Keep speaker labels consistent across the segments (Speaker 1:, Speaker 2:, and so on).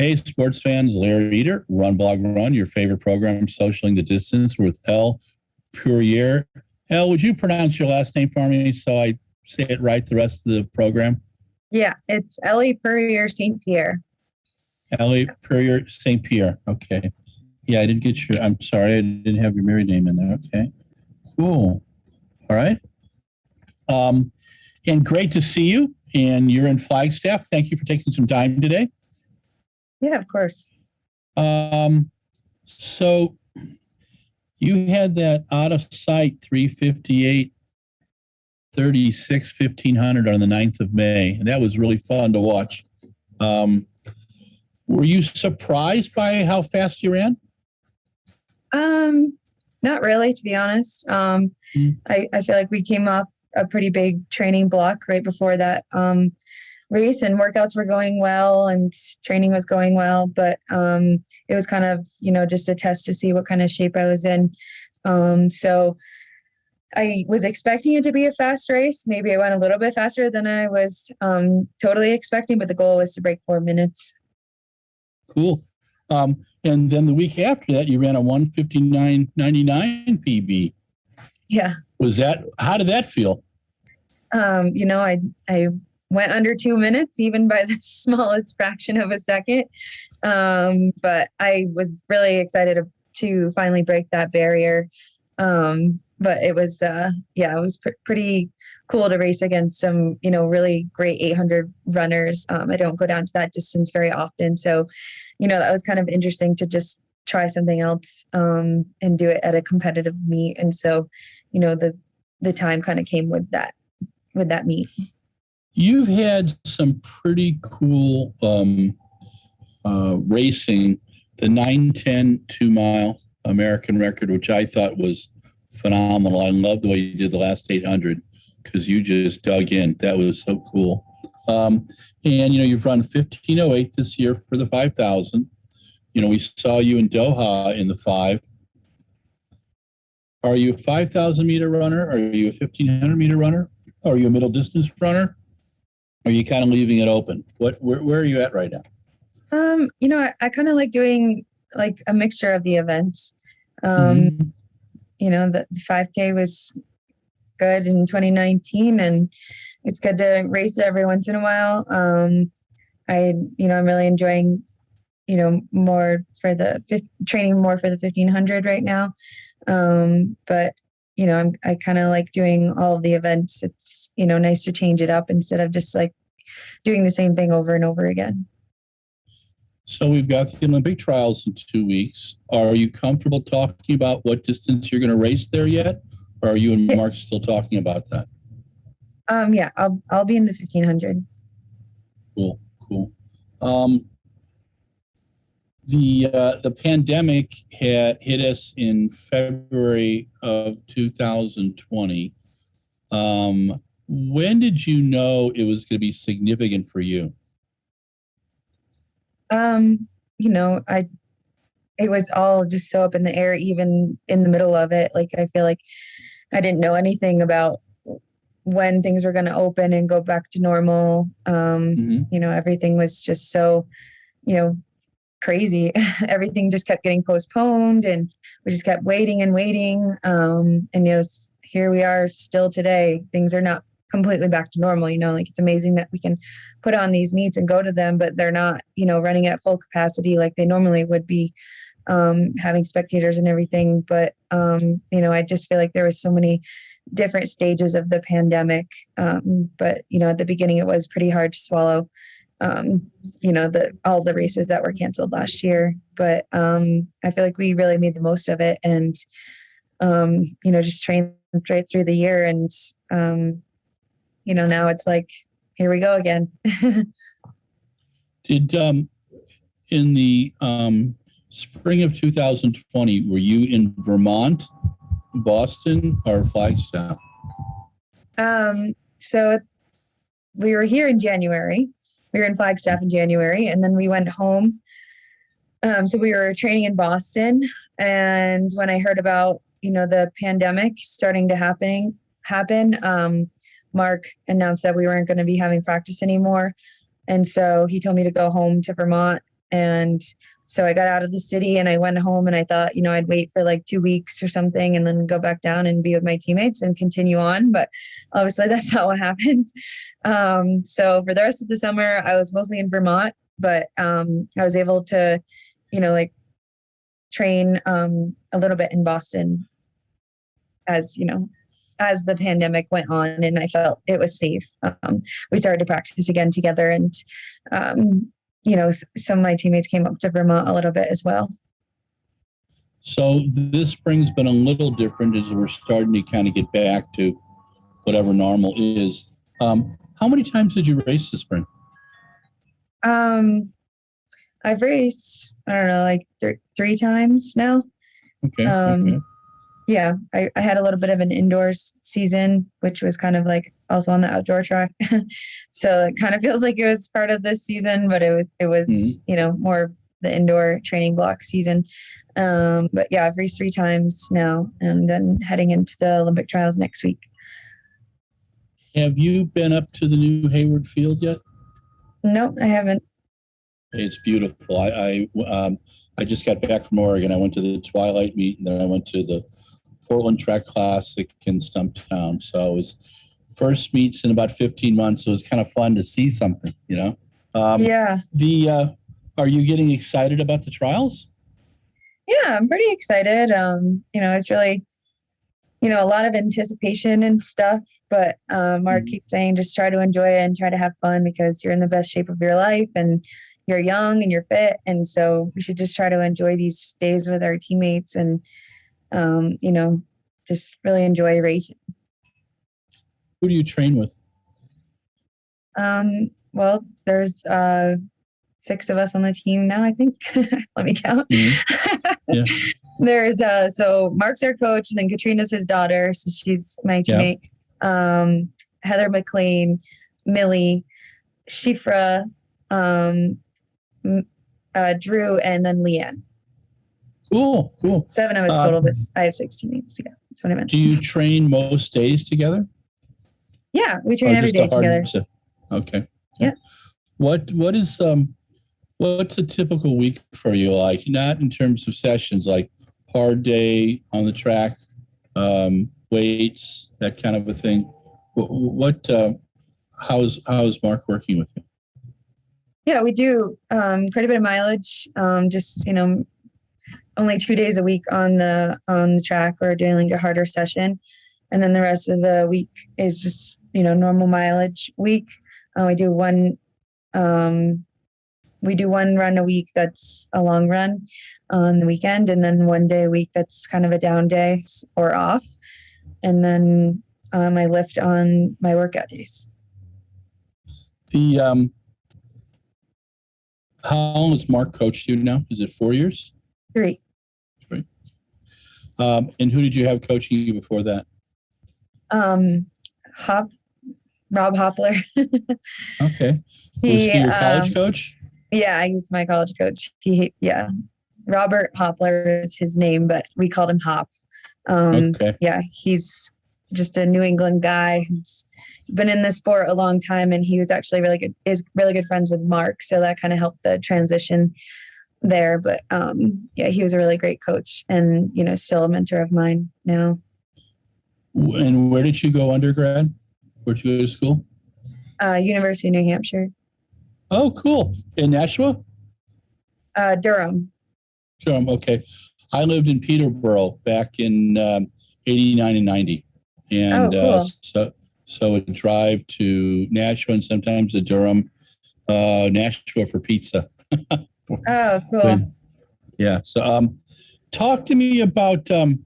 Speaker 1: Hey, sports fans, Larry Eder, RunBlogRun, your favorite program, Socialing the Distance with Elle Purrier. Elle, would you pronounce your last name for me so I say it right the rest of the program?
Speaker 2: Yeah, it's Elle Purrier St. Pierre.
Speaker 1: Elle Purrier St. Pierre. Okay. Yeah, I didn't get I'm sorry, I didn't have your married name in there. Okay. Cool. All right. And great to see you. And you're in Flagstaff. Thank you for taking some time today.
Speaker 2: Yeah, of course.
Speaker 1: So you had that out of sight 358 36 1500 on the 9th of May. And that was really fun to watch. Were you surprised by how fast you ran?
Speaker 2: Not really, to be honest. I feel like we came off a pretty big training block right before that race, and workouts were going well and training was going well, but it was kind of, just a test to see what kind of shape I was in. So I was expecting it to be a fast race. Maybe I went a little bit faster than I was totally expecting, but the goal was to break 4 minutes.
Speaker 1: Cool. And then the week after that, you ran a 1:59.99 PB.
Speaker 2: Yeah.
Speaker 1: How did that feel?
Speaker 2: I went under 2 minutes, even by the smallest fraction of a second. But I was really excited to finally break that barrier. But it was, it was pretty cool to race against some, really great 800 runners. I don't go down to that distance very often. So, that was kind of interesting to just try something else and do it at a competitive meet. And so, the time kind of came with that meet.
Speaker 1: You've had some pretty cool racing, the 9:10 2-mile American record, which I thought was phenomenal. I love the way you did the last 800 because you just dug in. That was so cool. And, you've run 15:08 this year for the 5,000. We saw you in Doha in the 5. Are you a 5,000 meter runner? Are you a 1,500 meter runner? Are you a middle distance runner? Are you kind of leaving it open? Where are you at right now?
Speaker 2: I kind of like doing like a mixture of the events. The 5K was good in 2019, and it's good to race it every once in a while. I'm really enjoying, more for training more for the 1,500 right now. But I kind of like doing all of the events. It's, nice to change it up instead of just like doing the same thing over and over again.
Speaker 1: So we've got the Olympic trials in 2 weeks. Are you comfortable talking about what distance you're going to race there yet? Or are you and Mark still talking about that?
Speaker 2: Yeah, I'll be in the 1,500.
Speaker 1: Cool. The pandemic had hit us in February of 2020. When did you know it was going to be significant for you?
Speaker 2: It was all just so up in the air, even in the middle of it. Like, I feel like I didn't know anything about when things were going to open and go back to normal. Everything was just so, crazy. Everything just kept getting postponed, and we just kept waiting and waiting. Here we are still today. Things are not completely back to normal. Like, it's amazing that we can put on these meets and go to them, but they're not, running at full capacity like they normally would be, having spectators and everything. But, I just feel like there was so many different stages of the pandemic. But, at the beginning it was pretty hard to swallow, all the races that were canceled last year. But I feel like we really made the most of it, and, just trained right through the year. And, now it's like, here we go again.
Speaker 1: Did in the spring of 2020, were you in Vermont, Boston, or Flagstaff?
Speaker 2: So we were here in January. We were in Flagstaff in January, and then we went home. So we were training in Boston, and when I heard about, the pandemic starting to happen, Mark announced that we weren't going to be having practice anymore. And so he told me to go home to Vermont And so I got out of the city and I went home, and I thought, I'd wait for like 2 weeks or something and then go back down and be with my teammates and continue on. But obviously that's not what happened. So for the rest of the summer, I was mostly in Vermont, but I was able to, like train a little bit in Boston as the pandemic went on, and I felt it was safe. We started to practice again together, and some of my teammates came up to Vermont a little bit as well.
Speaker 1: So this spring's been a little different as we're starting to kind of get back to whatever normal is. How many times did you race this spring?
Speaker 2: I've raced, I don't know, like 3 times now.
Speaker 1: Okay. Okay.
Speaker 2: Yeah, I had a little bit of an indoors season, which was kind of like also on the outdoor track. So it kind of feels like it was part of this season, but it was more of the indoor training block season. But yeah, I've raced 3 times now, and then heading into the Olympic trials next week.
Speaker 1: Have you been up to the new Hayward Field yet?
Speaker 2: No, I haven't.
Speaker 1: It's beautiful. I just got back from Oregon. I went to the Twilight meet, and then I went to the Portland Track Classic in Stumptown. So it was first meets in about 15 months. So it was kind of fun to see something, Yeah. Are you getting excited about the trials?
Speaker 2: Yeah, I'm pretty excited. It's really, a lot of anticipation and stuff, but Mark keeps saying just try to enjoy it and try to have fun because you're in the best shape of your life and you're young and you're fit. And so we should just try to enjoy these days with our teammates and, just really enjoy racing.
Speaker 1: Who do you train with?
Speaker 2: Well, there's 6 of us on the team now, I think. Let me count.
Speaker 1: Mm-hmm. Yeah.
Speaker 2: There's so Mark's our coach, and then Katrina's his daughter, so she's my teammate. Yep. Heather McLean, Millie, Shifra, Drew, and then Leanne.
Speaker 1: Cool.
Speaker 2: 7 of us total, but I have 6 teammates. Yeah, that's what I meant.
Speaker 1: Do you train most days together?
Speaker 2: Yeah, we train every day together.
Speaker 1: Okay.
Speaker 2: Yeah.
Speaker 1: What's a typical week for you like? Not in terms of sessions, like hard day on the track, weights, that kind of a thing. How's Mark working with you?
Speaker 2: Yeah, we do quite a bit of mileage. Just only 2 days a week on the track or doing like a harder session, and then the rest of the week is just normal mileage week. We do one run a week that's a long run on the weekend, and then 1 day a week that's kind of a down day or off, and then I lift on my workout days.
Speaker 1: How long has Mark coached you now? Is it 4 years?
Speaker 2: 3.
Speaker 1: And who did you have coaching you before that?
Speaker 2: Rob Hoppler.
Speaker 1: Okay. Was he your college coach?
Speaker 2: Yeah, he's my college coach. Robert Hoppler is his name, but we called him Hop.
Speaker 1: Okay.
Speaker 2: Yeah, he's just a New England guy who's been in this sport a long time, and he was actually really good friends with Mark, so that kind of helped the transition there. But he was a really great coach, and still a mentor of mine now.
Speaker 1: And where did you go undergrad? Where'd you go to school?
Speaker 2: University of New Hampshire.
Speaker 1: Oh, cool. In Nashua?
Speaker 2: Durham.
Speaker 1: Okay. I lived in Peterborough back in 89 and 90. And
Speaker 2: cool.
Speaker 1: So a drive to Nashua and sometimes to Durham, Nashua for pizza.
Speaker 2: Oh, cool.
Speaker 1: Yeah. So talk to me about, do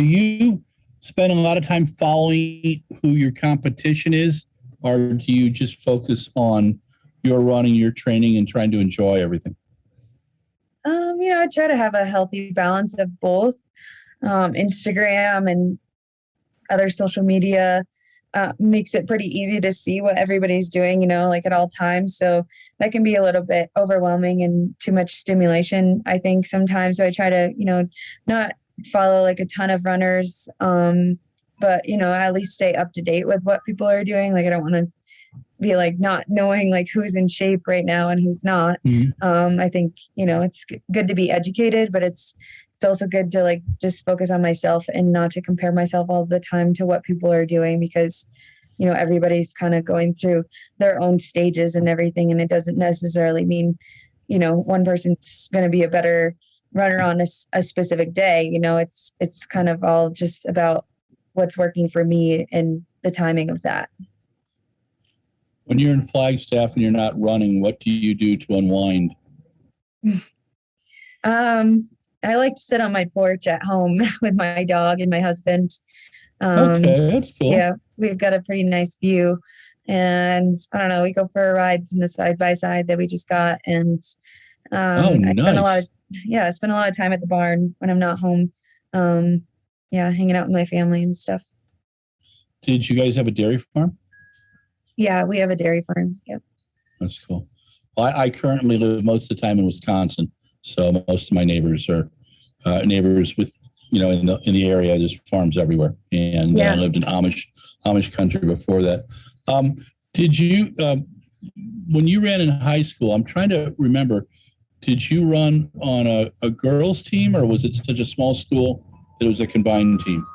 Speaker 1: you spend a lot of time following who your competition is, or do you just focus on your running, your training, and trying to enjoy everything?
Speaker 2: I try to have a healthy balance of both. Instagram and other social media makes it pretty easy to see what everybody's doing, like at all times. So that can be a little bit overwhelming and too much stimulation, I think, sometimes. So I try to, not follow like a ton of runners, but, at least stay up to date with what people are doing. Like I don't want to be like not knowing like who's in shape right now and who's not. I think, it's good to be educated, but it's also good to like just focus on myself and not to compare myself all the time to what people are doing, because everybody's kind of going through their own stages and everything, and it doesn't necessarily mean one person's going to be a better runner on a specific day. It's kind of all just about what's working for me and the timing of that.
Speaker 1: When you're in Flagstaff and you're not running, what do you do to unwind?
Speaker 2: I like to sit on my porch at home with my dog and my husband.
Speaker 1: Okay, that's cool.
Speaker 2: Yeah, we've got a pretty nice view, and I don't know, we go for rides in the side-by-side that we just got, and
Speaker 1: nice.
Speaker 2: I spend a lot of time at the barn when I'm not home. Hanging out with my family and stuff.
Speaker 1: Did you guys have a dairy farm?
Speaker 2: Yeah, we have a dairy farm. Yep.
Speaker 1: That's cool. I currently live most of the time in Wisconsin, so most of my neighbors are neighbors with, in the area. There's farms everywhere, and I lived in Amish country before that. Did you, when you ran in high school? I'm trying to remember. Did you run on a girls' team, or was it such a small school that it was a combined team?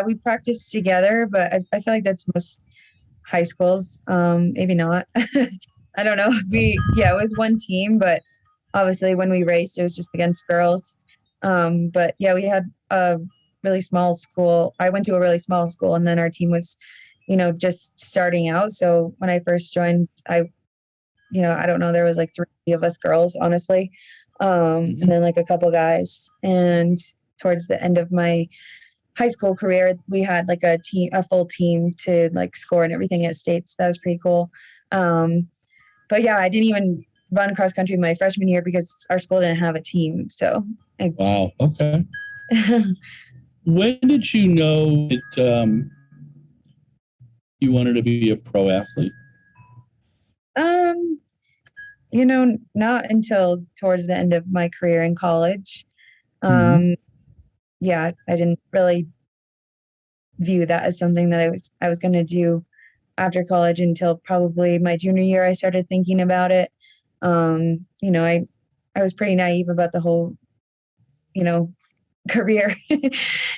Speaker 2: We practiced together, but I feel like that's most high schools. Maybe not. I don't know. It was one team, but obviously when we raced, it was just against girls. But yeah, we had a really small school. I went to a really small school, and then our team was, just starting out. So when I first joined, I don't know, there was like 3 of us girls, honestly. And then like a couple guys. And towards the end of my high school career, we had like a full team to like score and everything at states. That was pretty cool. But yeah, I didn't even run cross country my freshman year because our school didn't have a team. So
Speaker 1: wow. Okay. When did you know that you wanted to be a pro athlete?
Speaker 2: Not until towards the end of my career in college. I didn't really view that as something that I was going to do after college until probably my junior year. I started thinking about it. I was pretty naive about the whole, career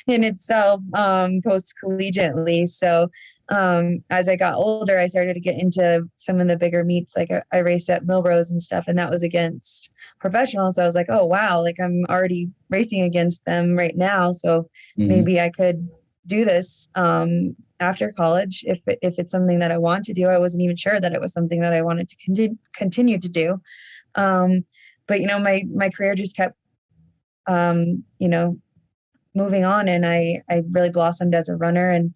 Speaker 2: in itself, post-collegiately. So as I got older, I started to get into some of the bigger meets. Like I raced at Milrose and stuff, and that was against professionals. So I was like, oh, wow, like I'm already racing against them right now. So maybe I could do this after college if it's something that I want to do. I wasn't even sure that it was something that I wanted to continue to do. But my career just kept moving on, and I really blossomed as a runner, and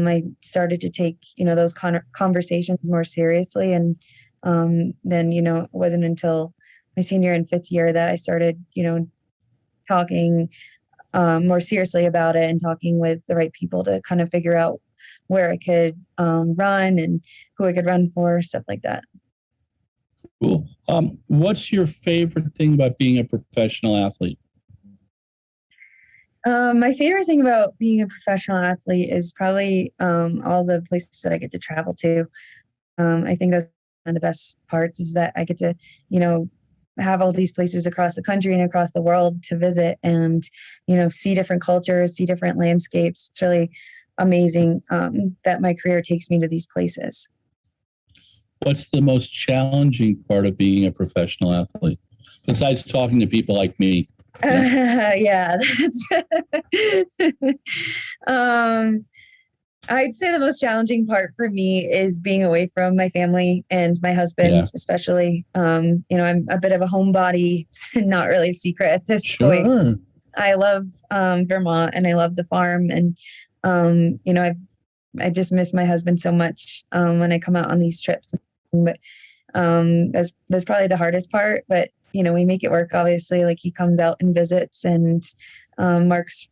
Speaker 2: I started to take those conversations more seriously, and then it wasn't until my senior and fifth year that I started talking more seriously about it and talking with the right people to kind of figure out where I could run and who I could run for, stuff like that.
Speaker 1: Cool. What's your favorite thing about being a professional athlete?
Speaker 2: My favorite thing about being a professional athlete is probably all the places that I get to travel to. I think that's one of the best parts, is that I get to, have all these places across the country and across the world to visit and, see different cultures, see different landscapes. It's really amazing that my career takes me to these places.
Speaker 1: What's the most challenging part of being a professional athlete, besides talking to people like me?
Speaker 2: Yeah, I'd say the most challenging part for me is being away from my family and my husband, especially. I'm a bit of a homebody. It's not really a secret at this point. I love Vermont, and I love the farm, and I just miss my husband so much when I come out on these trips. But that's probably the hardest part. But we make it work, obviously. Like, he comes out and visits, and Mark's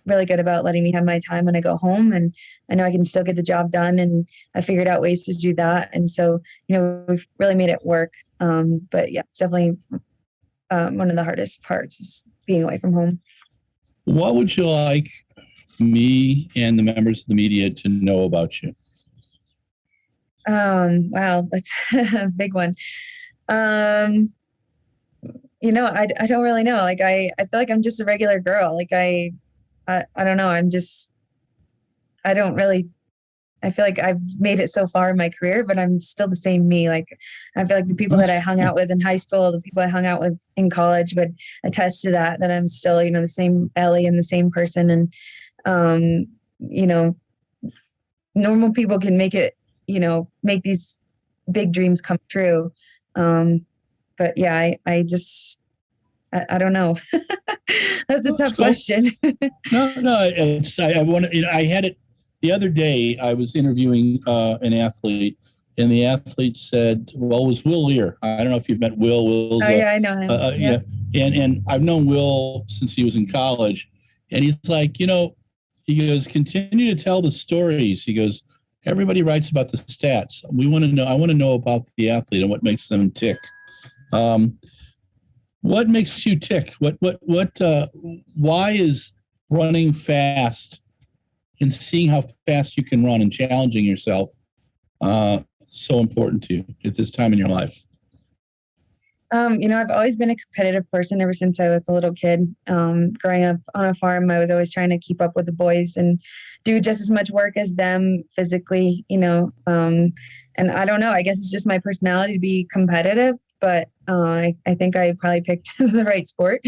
Speaker 2: really good about letting me have my time when I go home, and I know I can still get the job done, and I figured out ways to do that. And so we've really made it work. But yeah, it's definitely one of the hardest parts is being away from home.
Speaker 1: What would you like me and the members of the media to know about you?
Speaker 2: Wow, that's a big one. I don't really know. Like, I feel like I'm just a regular girl. Like, I don't know. I don't really, I feel like I've made it so far in my career, but I'm still the same me. Like, I feel like the people that I hung out with in high school, the people I hung out with in college would attest to that I'm still, the same Ellie and the same person. And, um, you know, normal people can make it, make these big dreams come true. But yeah, I don't know. That's a tough question.
Speaker 1: No, I want to, I had it the other day. I was interviewing an athlete, and the athlete said, well, it was Will Lear. I don't know if you've met Will. Will's
Speaker 2: yeah, I know him.
Speaker 1: yeah. And I've known Will since he was in college. And he's like, he goes, continue to tell the stories. He goes, everybody writes about the stats. I want to know about the athlete and what makes them tick. What makes you tick? Why is running fast and seeing how fast you can run and challenging yourself so important to you at this time in your life?
Speaker 2: I've always been a competitive person ever since I was a little kid. Growing up on a farm, I was always trying to keep up with the boys and do just as much work as them physically, and I don't know, I guess it's just my personality to be competitive, but I think I probably picked the right sport.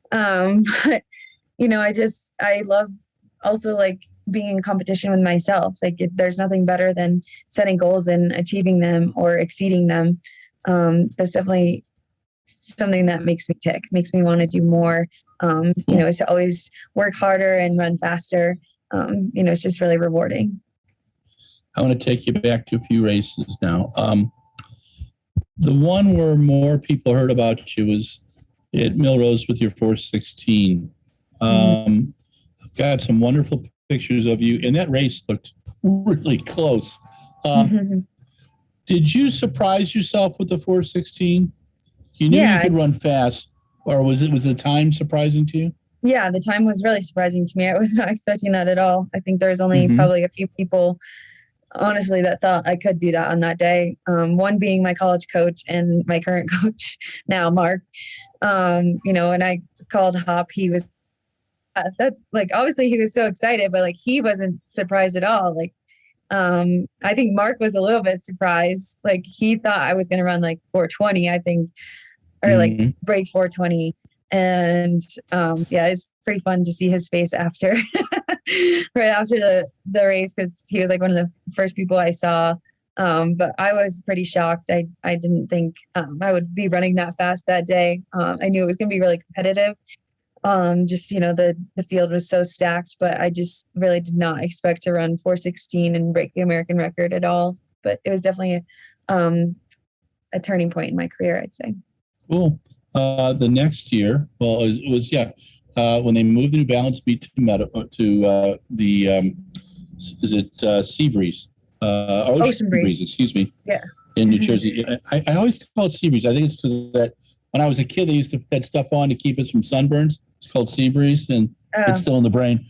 Speaker 2: But, I love also like being in competition with myself. Like there's nothing better than setting goals and achieving them or exceeding them. That's definitely something that makes me tick, makes me want to do more, is to always work harder and run faster. It's just really rewarding.
Speaker 1: I want to take you back to a few races now. The one where more people heard about you was at Millrose with your 416. I've got some wonderful pictures of you, and that race looked really close. Did you surprise yourself with the 416? You knew you could run fast, or was the time surprising to you?
Speaker 2: Yeah, the time was really surprising to me. I was not expecting that at all. I think there's only probably a few people, honestly, that thought I could do that on that day. One being my college coach and my current coach now, Mark. And I called Hop. He was, that's like, obviously he was so excited, but like he wasn't surprised at all. Like, I think Mark was a little bit surprised. Like he thought I was going to run like 420, I think, or like break 420. And it's pretty fun to see his face after, right after the race, because he was like one of the first people I saw. But I was pretty shocked. I didn't think I would be running that fast that day. I knew it was going to be really competitive. The field was so stacked, but I just really did not expect to run 416 and break the American record at all. But it was definitely a turning point in my career, I'd say.
Speaker 1: Cool. The next year, well, it was when they moved the New Balance meet to Seabreeze? Ocean Breeze, excuse me.
Speaker 2: Yeah.
Speaker 1: In New Jersey. I always call it Seabreeze. I think it's because that when I was a kid, they used to put that stuff on to keep us from sunburns. It's called Seabreeze, and it's still in the brain.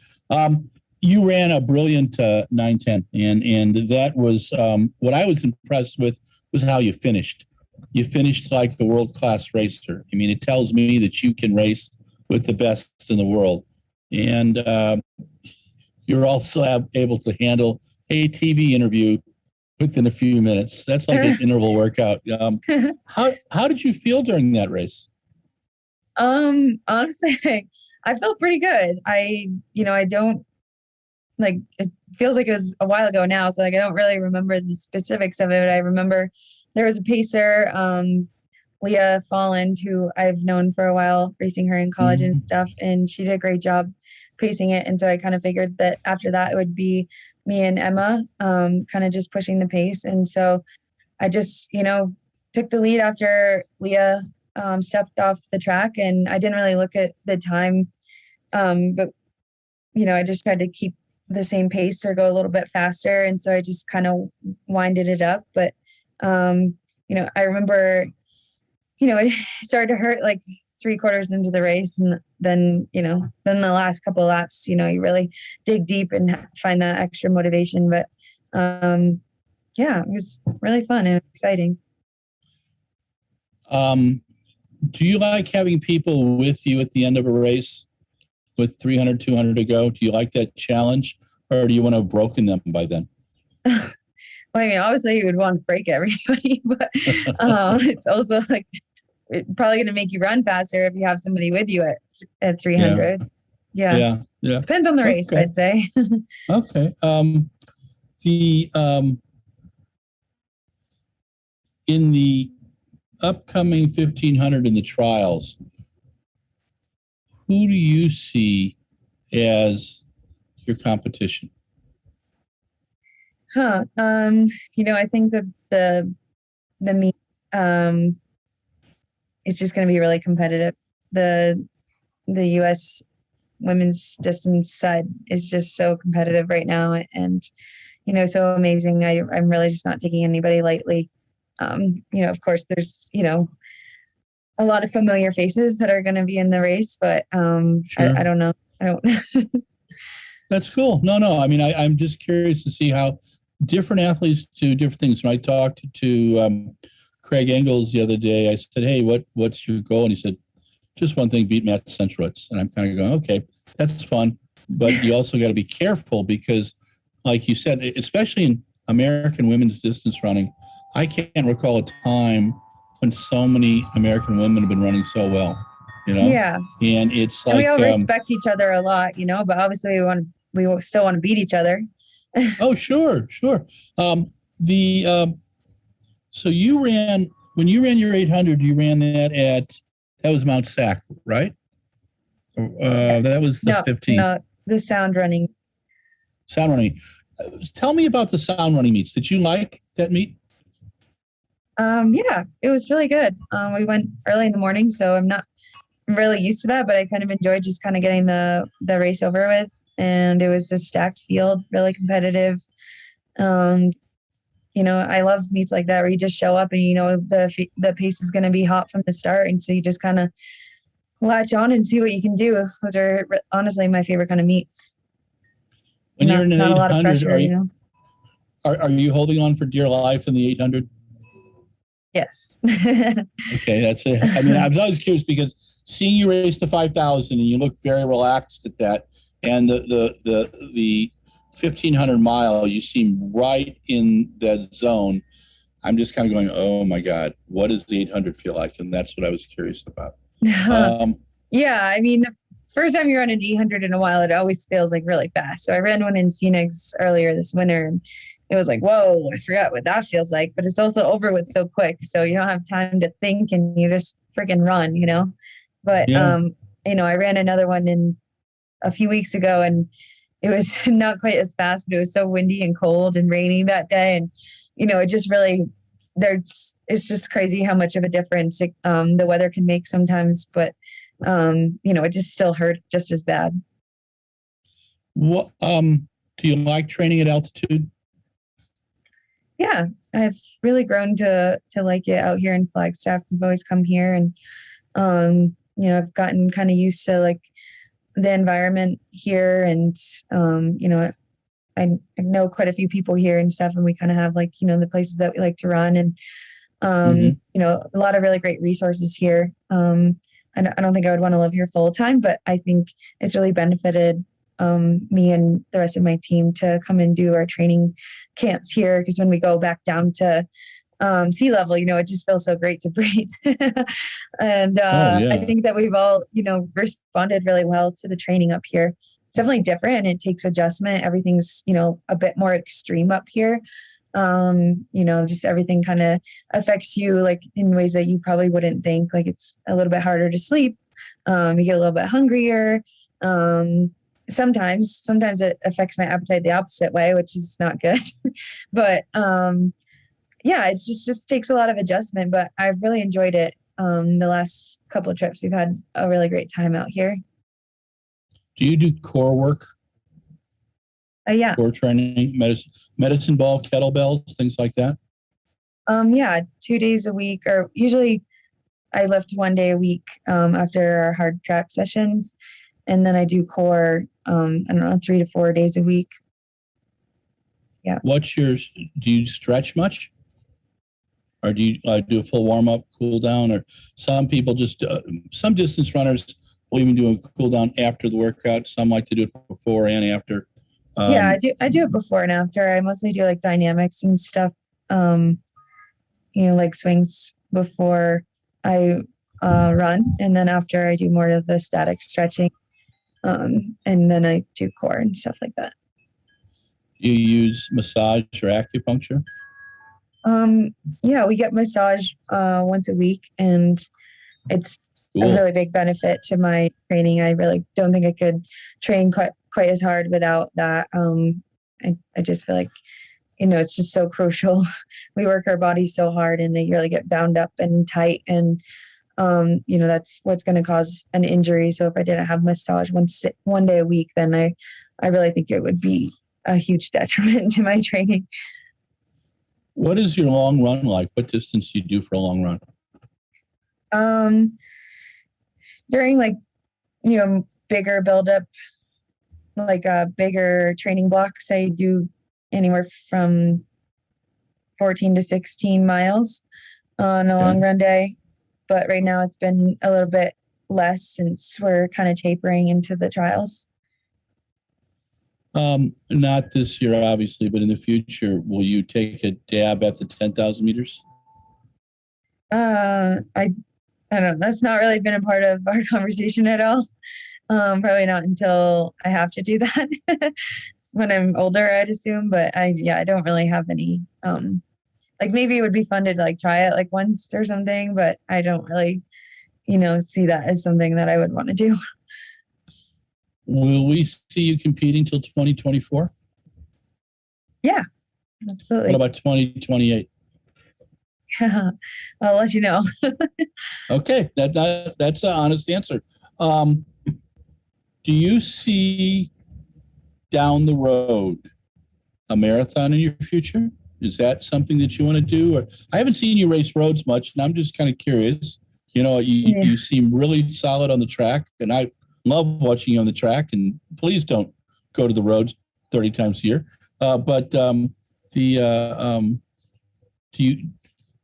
Speaker 1: You ran a brilliant 9:10, and that was what I was impressed with was how you finished. You finished like a world-class racer. I mean, it tells me that you can race with the best in the world. And you're also able to handle a TV interview within a few minutes. That's like an interval workout. How did you feel during that race?
Speaker 2: Honestly, I felt pretty good. I don't, like, it feels like it was a while ago now, so like I don't really remember the specifics of it. I remember there was a pacer, Leah Folland, who I've known for a while, racing her in college and stuff, and she did a great job pacing it. And so I kind of figured that after that it would be me and Emma, kind of just pushing the pace. And so I just, took the lead after Leah stepped off the track, and I didn't really look at the time, but I just tried to keep the same pace or go a little bit faster, and so I just kind of winded it up. But I remember it started to hurt like 3/4 into the race, and then then the last couple of laps, you really dig deep and find that extra motivation. But yeah, it was really fun and exciting.
Speaker 1: Do you like having people with you at the end of a race with 300, 200 to go? Do you like that challenge, or do you want to have broken them by then?
Speaker 2: Well, I mean, obviously you would want to break everybody, but it's also like probably going to make you run faster if you have somebody with you at 300. Yeah. Depends on the race, I'd say.
Speaker 1: Okay. In the upcoming 1500 in the trials, who do you see as your competition?
Speaker 2: I think that the meet it's just going to be really competitive. The U.S. women's distance side is just so competitive right now, and so amazing. I'm really just not taking anybody lightly. Of course, there's a lot of familiar faces that are going to be in the race, but
Speaker 1: Sure.
Speaker 2: I don't know. I don't.
Speaker 1: That's cool. No. I mean, I'm just curious to see how different athletes do different things. When I talked to Craig Engels the other day, I said, "Hey, what's your goal?" And he said, "Just one thing: beat Matt Centrowitz." And I'm kind of going, "Okay, that's fun, but you also got to be careful because, like you said, especially in American women's distance running, I can't recall a time when so many American women have been running so well."
Speaker 2: Yeah.
Speaker 1: And it's like
Speaker 2: and we all respect each other a lot, but obviously we still want to beat each other.
Speaker 1: Oh, sure. So when you ran your 800, you ran that was Mount Sac, right? That was the 15th.
Speaker 2: No, the sound running.
Speaker 1: Sound running. Tell me about the sound running meets. Did you like that meet?
Speaker 2: Yeah, it was really good. We went early in the morning, so I'm not really used to that, but I kind of enjoyed just kind of getting the race over with. And it was a stacked field, really competitive. I love meets like that where you just show up and the pace is going to be hot from the start, and so you just kind of latch on and see what you can do. Those are honestly my favorite kind of meets.
Speaker 1: When you're in an 800, a lot of pressure, are you holding on for dear life in the 800?
Speaker 2: Yes.
Speaker 1: Okay, that's it. I mean, I was always curious because seeing you race the 5,000 and you look very relaxed at that, and the 1,500 mile, you seem right in that zone. I'm just kind of going, oh my God, what does the 800 feel like? And that's what I was curious about.
Speaker 2: Yeah, I mean, the first time you run an 800 in a while, it always feels like really fast. So I ran one in Phoenix earlier this winter, and it was like, whoa, I forgot what that feels like. But it's also over with so quick, so you don't have time to think, and you just freaking run, But
Speaker 1: yeah.
Speaker 2: I ran another one in a few weeks ago, and it was not quite as fast, but it was so windy and cold and rainy that day, and it just really it's just crazy how much of a difference the weather can make sometimes, but it just still hurt just as bad.
Speaker 1: What do you like training at altitude?
Speaker 2: Yeah, I've really grown to like it out here in Flagstaff. We've always come here, and I've gotten kind of used to like the environment here, and I know quite a few people here and stuff, and we kind of have like the places that we like to run, and a lot of really great resources here. I don't think I would want to live here full time, but I think it's really benefited me and the rest of my team to come and do our training camps here, because when we go back down to sea level, it just feels so great to breathe. And I think that we've all responded really well to the training up here. It's definitely different, and it takes adjustment. Everything's a bit more extreme up here. Just everything kind of affects you like in ways that you probably wouldn't think. Like it's a little bit harder to sleep. You get a little bit hungrier. Sometimes it affects my appetite the opposite way, which is not good. But yeah, it's just takes a lot of adjustment, but I've really enjoyed it. The last couple of trips, we've had a really great time out here.
Speaker 1: Do you do core work?
Speaker 2: Yeah.
Speaker 1: Core training, medicine ball, kettlebells, things like that?
Speaker 2: Yeah, 2 days a week, or usually I lift 1 day a week after our hard track sessions, and then I do core. I don't know, 3 to 4 days a week. Yeah.
Speaker 1: Do you stretch much? Or do you do a full warm up, cool down? Or some people just, some distance runners will even do a cool down after the workout. Some like to do it before and after.
Speaker 2: Yeah, I do it before and after. I mostly do like dynamics and stuff, like swings before I run. And then after I do more of the static stretching. And then I do core and stuff like that.
Speaker 1: Do you use massage or acupuncture?
Speaker 2: Yeah, we get massage once a week, and it's
Speaker 1: Cool.
Speaker 2: a really big benefit to my training. I really don't think I could train quite as hard without that. I just feel like, it's just so crucial. We work our bodies so hard, and they really get bound up and tight, and that's what's going to cause an injury. So if I didn't have massage 1 day a week, then I really think it would be a huge detriment to my training.
Speaker 1: What is your long run like? What distance do you do for a long run?
Speaker 2: During bigger buildup, bigger training blocks, I do anywhere from 14 to 16 miles on a long run day. But right now it's been a little bit less since we're kind of tapering into the trials.
Speaker 1: Not this year, obviously, but in the future, will you take a dab at the 10,000 meters?
Speaker 2: I don't know. That's not really been a part of our conversation at all. Probably not until I have to do that when I'm older, I'd assume. But I don't really have any, maybe it would be fun to try it once or something, but I don't really, see that as something that I would want to do.
Speaker 1: Will we see you competing till 2024?
Speaker 2: Yeah, absolutely.
Speaker 1: What about 2028?
Speaker 2: I'll let you know.
Speaker 1: Okay, that's an honest answer. Do you see down the road a marathon in your future? Is that something that you want to do? Or I haven't seen you race roads much, and I'm just kind of curious. You seem really solid on the track, and I love watching you on the track. And please don't go to the roads 30 times a year.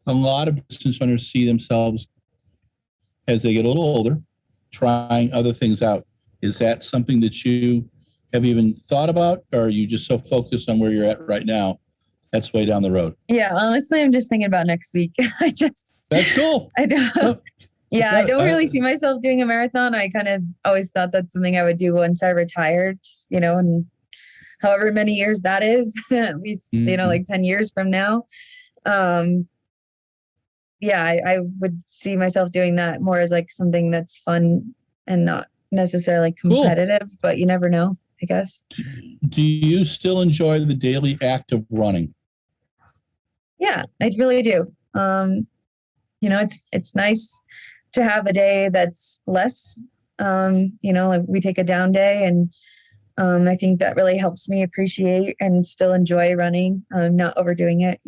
Speaker 1: A lot of distance runners see themselves as they get a little older, trying other things out. Is that something that you have even thought about, or are you just so focused on where you're at right now? That's way down the road.
Speaker 2: Yeah, honestly, I'm just thinking about next week.
Speaker 1: That's cool.
Speaker 2: I don't. Yeah, I don't really see myself doing a marathon. I kind of always thought that's something I would do once I retired, and however many years that is, at least, 10 years from now. I would see myself doing that more as something that's fun and not necessarily competitive, cool. But you never know, I guess.
Speaker 1: Do you still enjoy the daily act of running?
Speaker 2: Yeah, I really do. It's nice to have a day that's less, we take a down day, and I think that really helps me appreciate and still enjoy running, not overdoing it,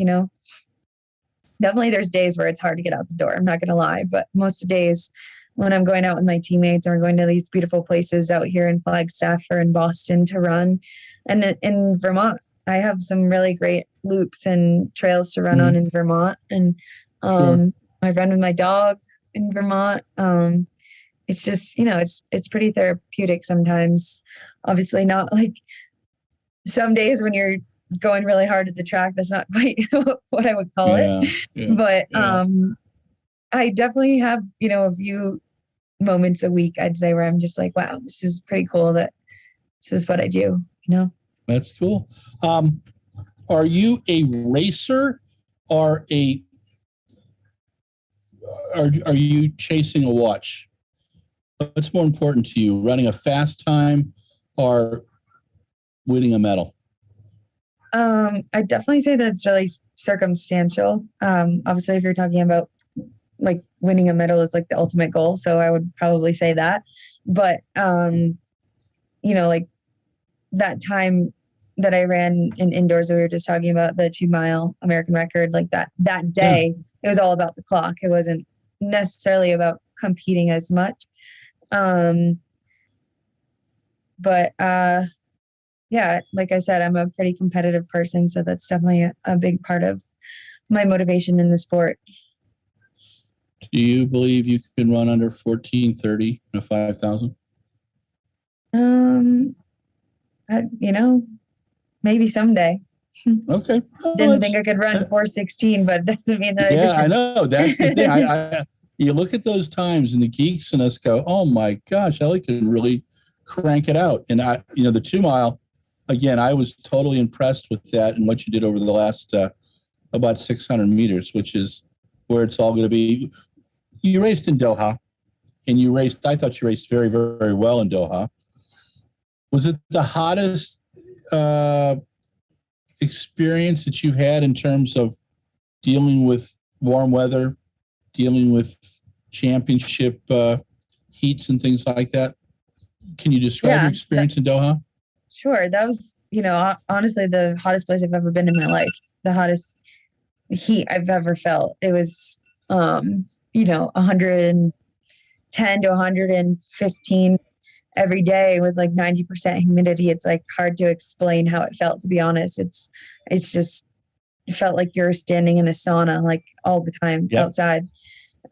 Speaker 2: Definitely there's days where it's hard to get out the door. I'm not going to lie, but most of the days when I'm going out with my teammates or going to these beautiful places out here in Flagstaff or in Boston to run, and in Vermont, I have some really great loops and trails to run on in Vermont. And I run with my dog in Vermont. It's just, it's pretty therapeutic sometimes. Obviously not some days when you're going really hard at the track, that's not quite what I would call it. Yeah, but I definitely have, a few moments a week, I'd say, where I'm just wow, this is pretty cool that this is what I do,
Speaker 1: That's cool. Are you a racer or are you chasing a watch? What's more important to you, running a fast time or winning a medal?
Speaker 2: I definitely say that it's really circumstantial. Obviously, if you're talking about winning a medal is the ultimate goal, so I would probably say that. But that time that I ran in indoors that we were just talking about, the 2 mile American record, that day, it was all about the clock. It wasn't necessarily about competing as much. But yeah, like I said, I'm a pretty competitive person, so that's definitely a big part of my motivation in the sport.
Speaker 1: Do you believe you can run under 14:30 in a 5,000?
Speaker 2: Maybe someday.
Speaker 1: Okay.
Speaker 2: Didn't think I could run 4:16, but it doesn't mean that
Speaker 1: I know. That's the thing. You look at those times and the geeks in us go, oh my gosh, Ellie can really crank it out. And the 2 mile, again, I was totally impressed with that and what you did over the last about 600 meters, which is where it's all going to be. You raced in Doha, and I thought you raced very, very well in Doha. Was it the hottest experience that you've had in terms of dealing with warm weather, dealing with championship heats and things like that? Can you describe your experience in Doha?
Speaker 2: Sure. That was, honestly, the hottest place I've ever been in my life, the hottest heat I've ever felt. It was, 110 to 115 every day with like 90% humidity. It's like hard to explain how it felt, to be honest. It's just, it felt like you're standing in a sauna like all the time outside.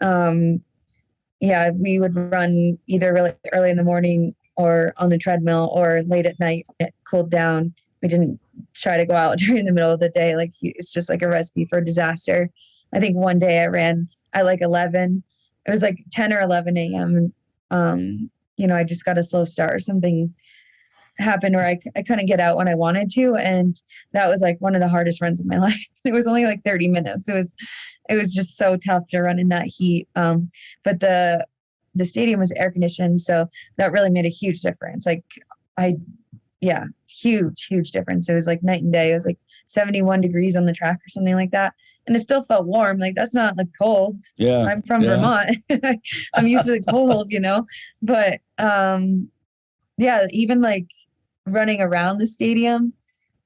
Speaker 2: We would run either really early in the morning or on the treadmill or late at night when it cooled down. We didn't try to go out during the middle of the day. Like it's just like a recipe for disaster. I think one day I ran at like 11. It was like 10 or 11 a.m. I just got a slow start or something happened where I couldn't get out when I wanted to. And that was like one of the hardest runs of my life. It was only like 30 minutes. It was just so tough to run in that heat. But the stadium was air conditioned. So that really made a huge difference. Huge difference. It was like night and day. It was like 71 degrees on the track or something like that. And it still felt warm. Like that's not like cold.
Speaker 1: Yeah.
Speaker 2: I'm from Vermont. I'm used to the cold, but, even like running around the stadium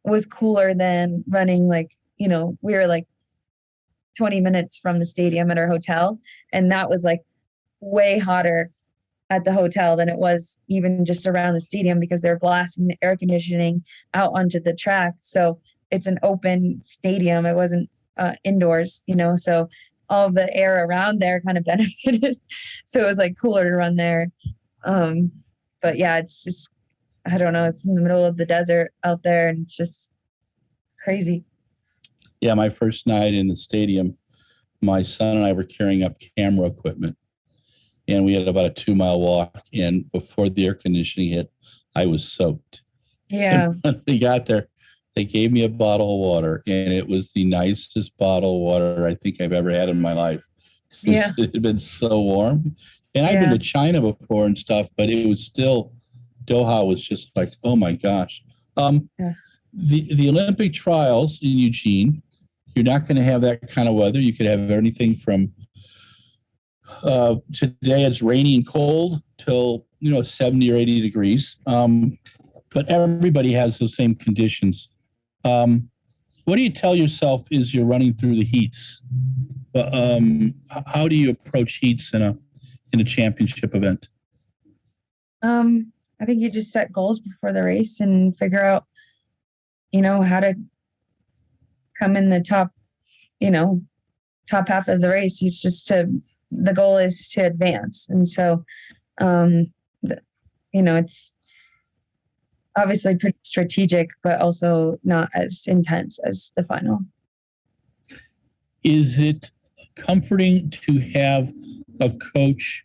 Speaker 2: was cooler than running we were like 20 minutes from the stadium at our hotel. And that was like way hotter at the hotel than it was even just around the stadium because they're blasting the air conditioning out onto the track. So it's an open stadium. It wasn't indoors, so all of the air around there kind of benefited. So it was like cooler to run there. But yeah, it's just, I don't know, it's in the middle of the desert out there and it's just crazy.
Speaker 1: Yeah, my first night in the stadium, my son and I were carrying up camera equipment and we had about a 2 mile walk. And before the air conditioning hit, I was soaked.
Speaker 2: Yeah.
Speaker 1: And when we got there, they gave me a bottle of water and it was the nicest bottle of water I think I've ever had in my life.
Speaker 2: Yeah.
Speaker 1: It had been so warm. And I've been to China before and stuff, but it was still, Doha was just like, oh my gosh. The Olympic trials in Eugene, you're not going to have that kind of weather. You could have anything from today it's rainy and cold till 70 or 80 degrees. But everybody has those same conditions. What do you tell yourself as you're running through the heats? How do you approach heats in a championship event?
Speaker 2: I think you just set goals before the race and figure out, how to come in the top half of the race. The goal is to advance. And so, it's obviously pretty strategic, but also not as intense as the final.
Speaker 1: Is it comforting to have a coach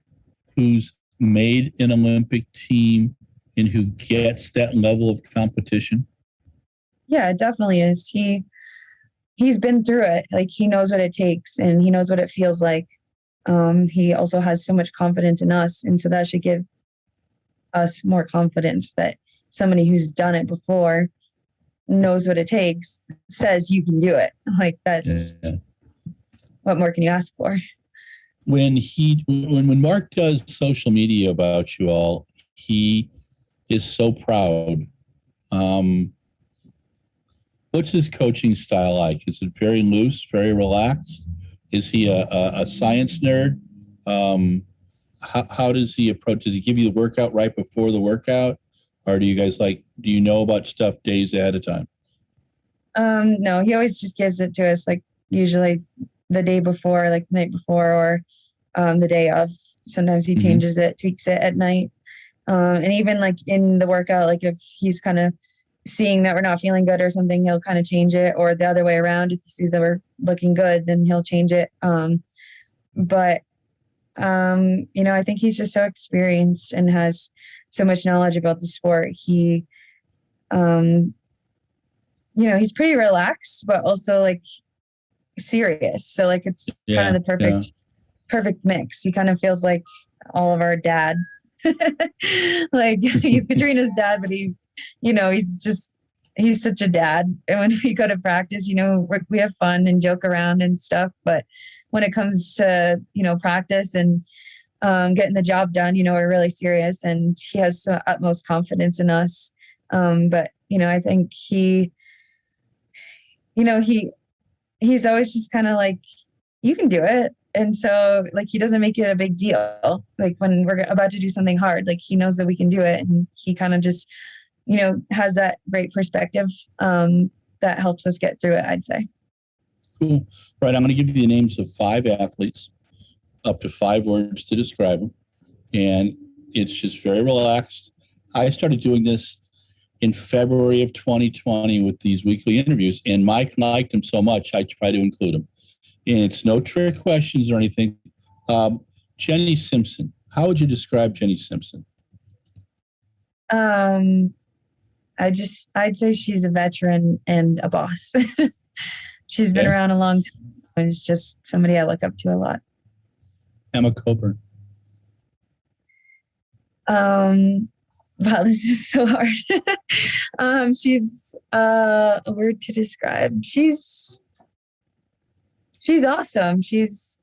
Speaker 1: who's made an Olympic team and who gets that level of competition?
Speaker 2: Yeah, it definitely is. He's been through it. Like he knows what it takes and he knows what it feels like. He also has so much confidence in us. And so that should give us more confidence that somebody who's done it before knows what it takes, says you can do it. Like that's what more can you ask for?
Speaker 1: When Mark does social media about you all, he is so proud. What's his coaching style like? Is it very loose, very relaxed? Is he a science nerd? How does he approach? Does he give you the workout right before the workout, or do you guys do you know about stuff days ahead of time?
Speaker 2: No, he always just gives it to us, like usually the day before, like the night before, or the day of. Sometimes he changes it, tweaks it at night. And even like in the workout, like if he's kind of seeing that we're not feeling good or something, he'll kind of change it, or the other way around. If he sees that we're looking good, then he'll change it. But I think he's just so experienced and has so much knowledge about the sport. He, he's pretty relaxed, but also like serious. So like it's kind of the perfect mix. He kind of feels like all of our dad. Like he's Katrina's dad, but he's such a dad. And when we go to practice, we have fun and joke around and stuff. But when it comes to, practice and getting the job done, we're really serious, and he has some utmost confidence in us. But, I think he's always just kind of like, you can do it. And so like, he doesn't make it a big deal. Like when we're about to do something hard, like he knows that we can do it. And he kind of just, has that great perspective that helps us get through it, I'd say.
Speaker 1: Cool. Right. I'm going to give you the names of 5 athletes, up to 5 words to describe them. And it's just very relaxed. I started doing this in February of 2020 with these weekly interviews, and Mike liked them so much, I try to include them. And it's no trick questions or anything. Jenny Simpson. How would you describe Jenny Simpson?
Speaker 2: I'd say she's a veteran and a boss. She's been around a long time, and it's just somebody I look up to a lot.
Speaker 1: Emma Coburn.
Speaker 2: Wow, this is so hard. She's a word to describe. She's awesome. She's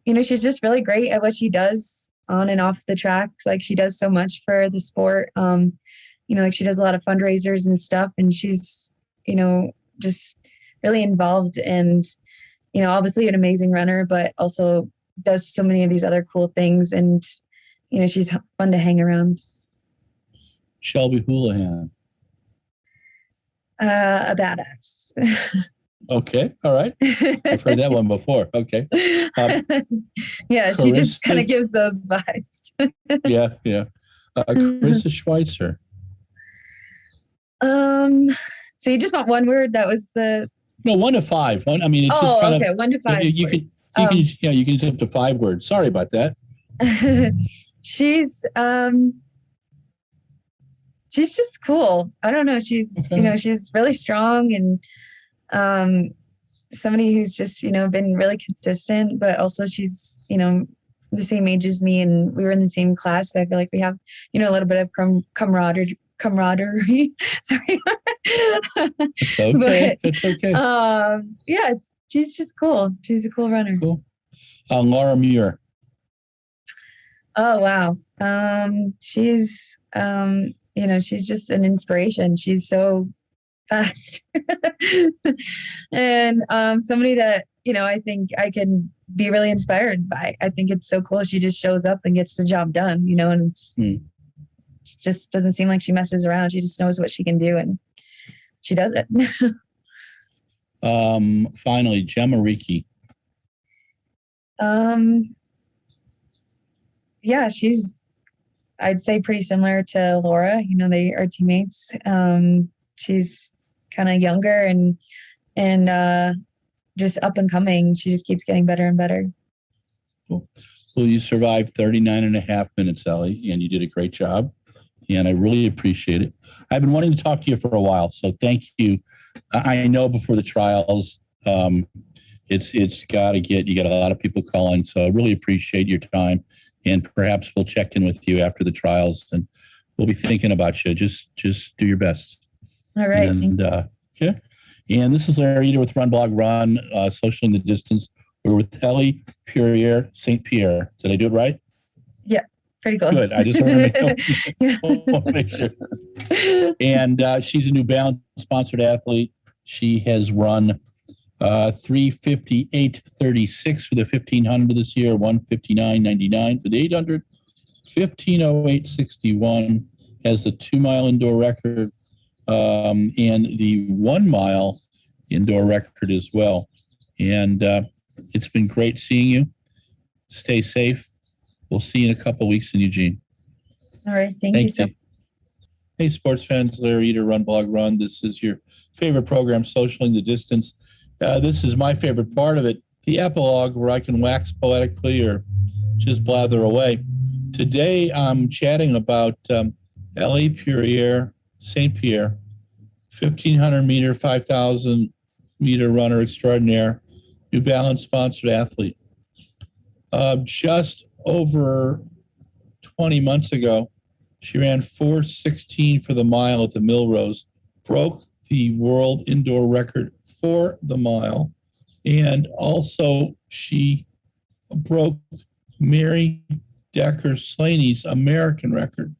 Speaker 2: she's just really great at what she does on and off the track. Like she does so much for the sport. Like she does a lot of fundraisers and stuff, and she's just really involved, and obviously an amazing runner, but also does so many of these other cool things, and she's fun to hang around.
Speaker 1: Shelby Houlihan.
Speaker 2: A badass.
Speaker 1: Okay. All right. I've heard that one before. Okay.
Speaker 2: Yeah, she just kind of gives those vibes.
Speaker 1: Yeah. Carissa Schweitzer.
Speaker 2: So you just want one word? That was the...
Speaker 1: No, 1 to 5. I mean, it's just kind of...
Speaker 2: 1 to 5.
Speaker 1: You can use up to 5 words. Sorry about that.
Speaker 2: She's just cool. I don't know. She's, she's really strong, and somebody who's just, been really consistent, but also she's, the same age as me, and we were in the same class. So I feel like we have, a little bit of camaraderie. Sorry.
Speaker 1: It's okay. It's okay.
Speaker 2: Yeah, she's just cool. She's a cool runner.
Speaker 1: Cool. Laura Muir.
Speaker 2: Oh, wow. She's, she's just an inspiration. She's so fast. And somebody that, I think I can be really inspired by. I think it's so cool. She just shows up and gets the job done, and it's it just doesn't seem like she messes around. She just knows what she can do, and she does it.
Speaker 1: Finally, Gemma Reekie.
Speaker 2: Yeah, she's, I'd say, pretty similar to Laura. They are teammates. She's kind of younger and just up and coming. She just keeps getting better and better.
Speaker 1: Cool. Well, you survived 39 and a half minutes, Ellie, and you did a great job. And I really appreciate it. I've been wanting to talk to you for a while, so thank you. I know before the trials, it's got to you got a lot of people calling, so I really appreciate your time. And perhaps we'll check in with you after the trials, and we'll be thinking about you. Just do your best.
Speaker 2: All right.
Speaker 1: And yeah. And this is Larry Eder with RunBlogRun, Social in the Distance. We're with Elle Purrier, St. Pierre. Did I do it right?
Speaker 2: Yeah, pretty close.
Speaker 1: Good. I just want to make sure. And she's a New Balance sponsored athlete. She has run 3:58:36 for the 1500 this year, 1:59:99 for the 800, 15:08:61 has the 2-mile indoor record, and the 1-mile indoor record as well. And it's been great seeing you. Stay safe. We'll see you in a couple of weeks in Eugene.
Speaker 2: All right. Thank you so much.
Speaker 1: Hey, sports fans, Larry Eder, RunBlogRun. This is your favorite program, Socialing the Distance. This is my favorite part of it, the epilogue, where I can wax poetically or just blather away. Today, I'm chatting about Elle Purrier, St. Pierre, 1,500-meter, 5,000-meter runner extraordinaire, New Balance sponsored athlete. Just over 20 months ago, she ran 4:16 for the mile at the Millrose, broke the world indoor record for the mile, and also she broke Mary Decker Slaney's American record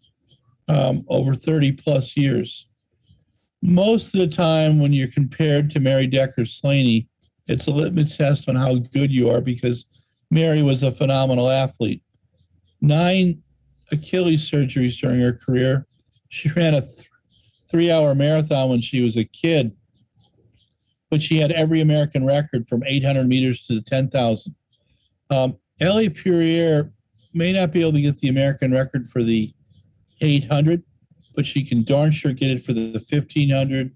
Speaker 1: over 30 plus years. Most of the time when you're compared to Mary Decker Slaney, it's a litmus test on how good you are, because Mary was a phenomenal athlete. 9 Achilles surgeries during her career. She ran a 3-hour marathon when she was a kid, but she had every American record from 800 meters to the 10,000. Elle Purrier may not be able to get the American record for the 800, but she can darn sure get it for the 1,500,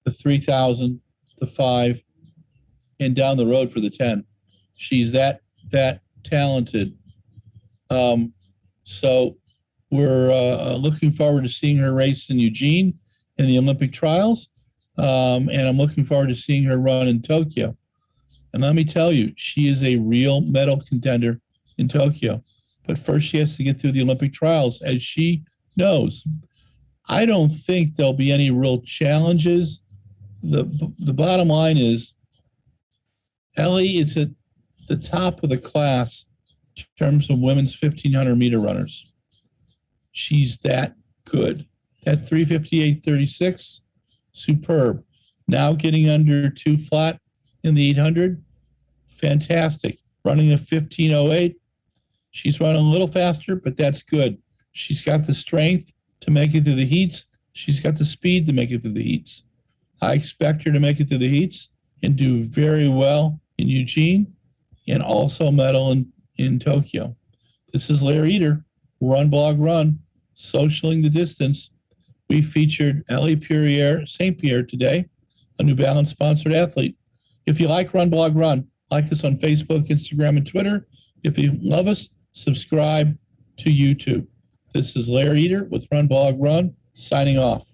Speaker 1: the 3,000, the 5, and down the road for the 10. She's that talented. So we're looking forward to seeing her race in Eugene in the Olympic trials. And I'm looking forward to seeing her run in Tokyo. And let me tell you, she is a real medal contender in Tokyo. But first she has to get through the Olympic trials, as she knows. I don't think there'll be any real challenges. The bottom line is Ellie is at the top of the class in terms of women's 1,500-meter runners. She's that good. That 3:58:36, superb. Now getting under 2 flat in the 800, fantastic. Running a 15:08. She's running a little faster, but that's good. She's got the strength to make it through the heats. She's got the speed to make it through the heats. I expect her to make it through the heats and do very well in Eugene, and also medal in Tokyo. This is Larry Eder, RunBlogRun, Socialing the Distance. We featured Elle Purrier, St. Pierre today, a New Balance sponsored athlete. If you like RunBlogRun, like us on Facebook, Instagram, and Twitter. If you love us, subscribe to YouTube. This is Larry Eder with RunBlogRun, signing off.